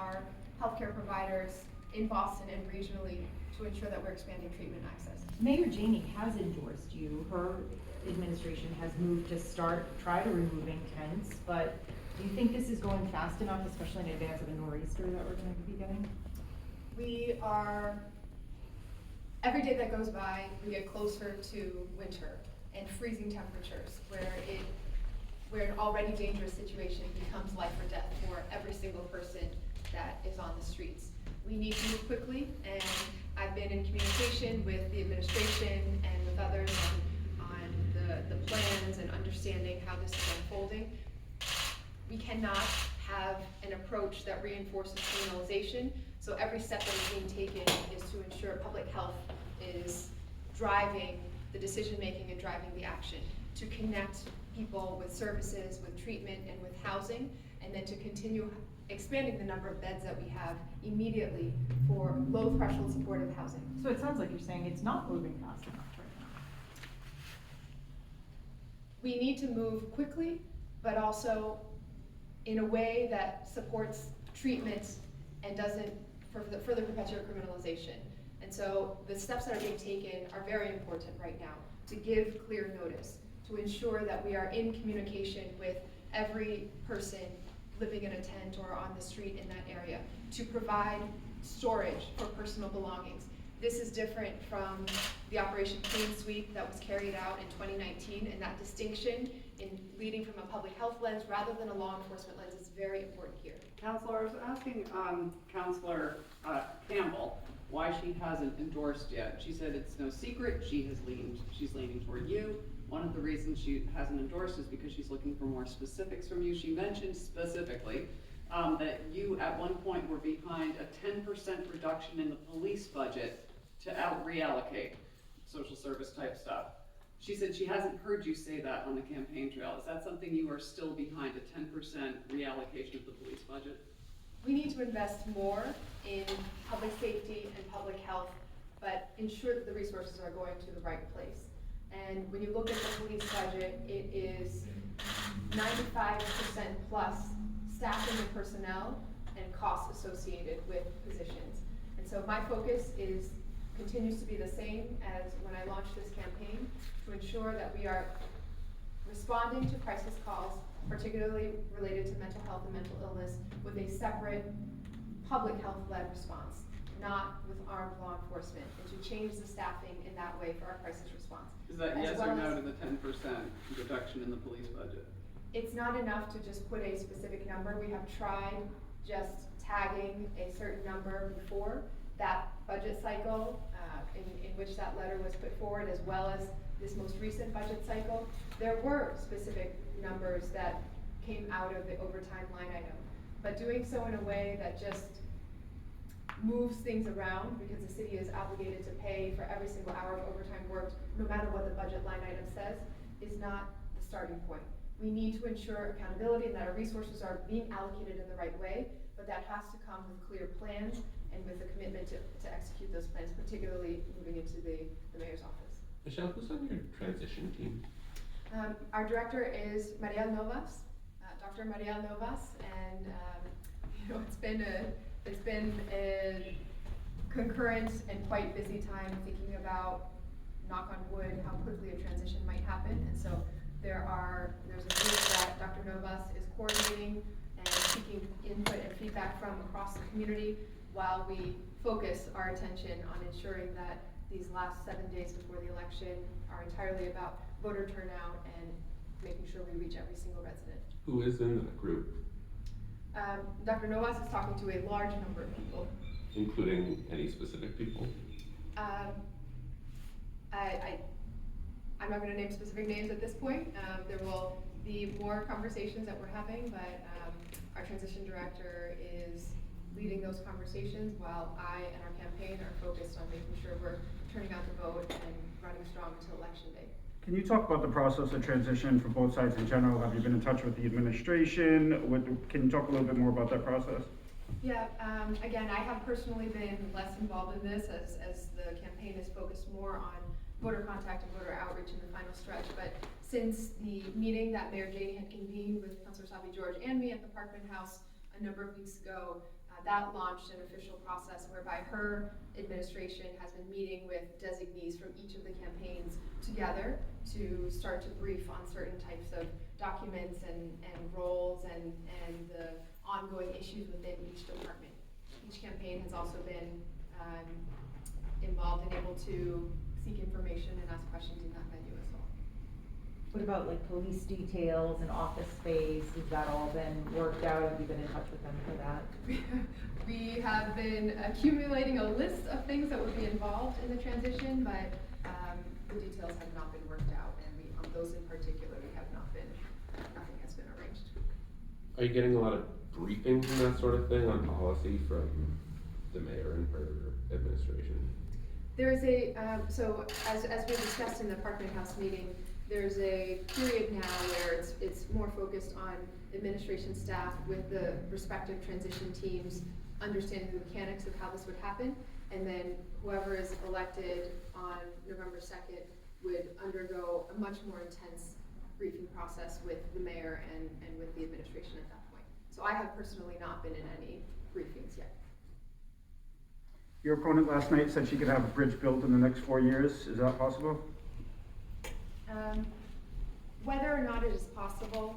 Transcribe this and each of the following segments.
our healthcare providers in Boston and regionally to ensure that we're expanding treatment access. Mayor Janey has endorsed you. Her administration has moved to try to removing tents, but do you think this is going fast enough, especially in advance of a nor'easter that we're going to be getting? Every day that goes by, we get closer to winter and freezing temperatures where an already dangerous situation becomes life or death for every single person that is on the streets. We need to move quickly, and I've been in communication with the administration and with others on the plans and understanding how this is unfolding. We cannot have an approach that reinforces criminalization, so every step that is being taken is to ensure public health is driving the decision-making and driving the action, to connect people with services, with treatment, and with housing, and then to continue expanding the number of beds that we have immediately for low-threshold supportive housing. So it sounds like you're saying it's not moving fast enough right now. We need to move quickly, but also in a way that supports treatment and doesn't further perpetuate criminalization. And so the steps that are being taken are very important right now to give clear notice, to ensure that we are in communication with every person living in a tent or on the street in that area, to provide storage for personal belongings. This is different from the Operation Clean Sweep that was carried out in 2019, and that distinction in leading from a public health lens rather than a law enforcement lens is very important here. Councilor, I was asking Councilor Campbell why she hasn't endorsed yet. She said it's no secret, she's leaning toward you. One of the reasons she hasn't endorsed is because she's looking for more specifics from you. She mentioned specifically that you at one point were behind a 10% reduction in the police budget to reallocate social service type stuff. She said she hasn't heard you say that on the campaign trail. Is that something you are still behind, a 10% reallocation of the police budget? We need to invest more in public safety and public health, but ensure that the resources are going to the right place. And when you look at the police budget, it is 95% plus staffing and personnel and costs associated with positions. And so my focus continues to be the same as when I launched this campaign, to ensure that we are responding to crisis calls, particularly related to mental health and mental illness, with a separate public health-led response, not with armed law enforcement, and to change the staffing in that way for our crisis response. Is that yes or no to the 10% reduction in the police budget? It's not enough to just put a specific number. We have tried just tagging a certain number before that budget cycle in which that letter was put forward, as well as this most recent budget cycle. There were specific numbers that came out of the overtime line item, but doing so in a way that just moves things around, because the city is obligated to pay for every single hour of overtime worked, no matter what the budget line item says, is not the starting point. We need to ensure accountability and that our resources are being allocated in the right way, but that has to come with clear plans and with a commitment to execute those plans, particularly moving into the mayor's office. Michelle, who's on your transition team? Our director is Mariel Novas, Dr. Mariel Novas, and it's been a concurrent and quite busy time thinking about, knock on wood, how quickly a transition might happen. And so there's a group that Dr. Novas is coordinating and seeking input and feedback from across the community, while we focus our attention on ensuring that these last 7 days before the election are entirely about voter turnout and making sure we reach every single resident. Who is in that group? Dr. Novas is talking to a large number of people. Including any specific people? I'm not going to name specific names at this point. There will be more conversations that we're having, but our transition director is leading those conversations, while I and our campaign are focused on making sure we're turning out the vote and running strong until election day. Can you talk about the process of transition for both sides in general? Have you been in touch with the administration? Can you talk a little bit more about that process? Yeah, again, I have personally been less involved in this as the campaign is focused more on voter contact and voter outreach in the final stretch. But since the meeting that Mayor Janey had convened with Councilor Sabi George and me at the Parkman House a number of weeks ago, that launched an official process whereby her administration has been meeting with designees from each of the campaigns together to start to brief on certain types of documents and roles and the ongoing issues within each department. Each campaign has also been involved and able to seek information and ask questions in that venue as well. What about like police details and office space? Has that all been worked out? Have you been in touch with them for that? We have been accumulating a list of things that would be involved in the transition, but the details have not been worked out, and on those in particular, nothing has been arranged. Are you getting a lot of briefings and that sort of thing on policy from the mayor and her administration? There's so as we discussed in the Parkman House meeting, there's a period now where it's more focused on administration staff with the respective transition teams understanding the mechanics of how this would happen, and then whoever is elected on November 2nd would undergo a much more intense briefing process with the mayor and with the administration at that point. So I have personally not been in any briefings yet. Your opponent last night said she could have a bridge built in the next 4 years. Is that possible? Whether or not it is possible,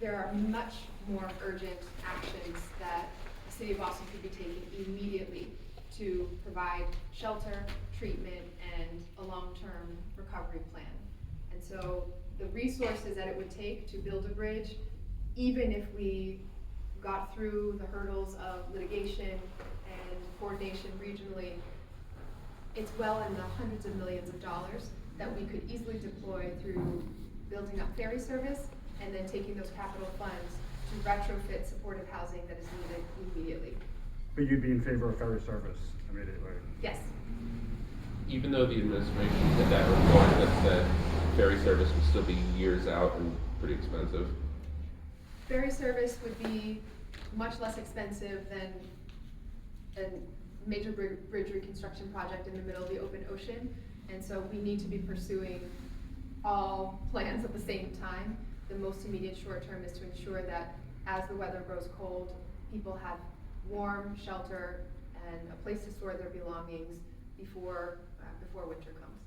there are much more urgent actions that the city of Boston could be taking immediately to provide shelter, treatment, and a long-term recovery plan. And so the resources that it would take to build a bridge, even if we got through the hurdles of litigation and coordination regionally, it's well in the hundreds of millions of dollars that we could easily deploy through building up ferry service and then taking those capital funds to retrofit supportive housing that is needed immediately. But you'd be in favor of ferry service immediately? Yes. Even though the administration did that report that said ferry service would still be years out and pretty expensive. Ferry service would be much less expensive than a major bridge reconstruction project in the middle of the open ocean. And so we need to be pursuing all plans at the same time. The most immediate short term is to ensure that as the weather grows cold, people have warm shelter and a place to store their belongings before winter comes.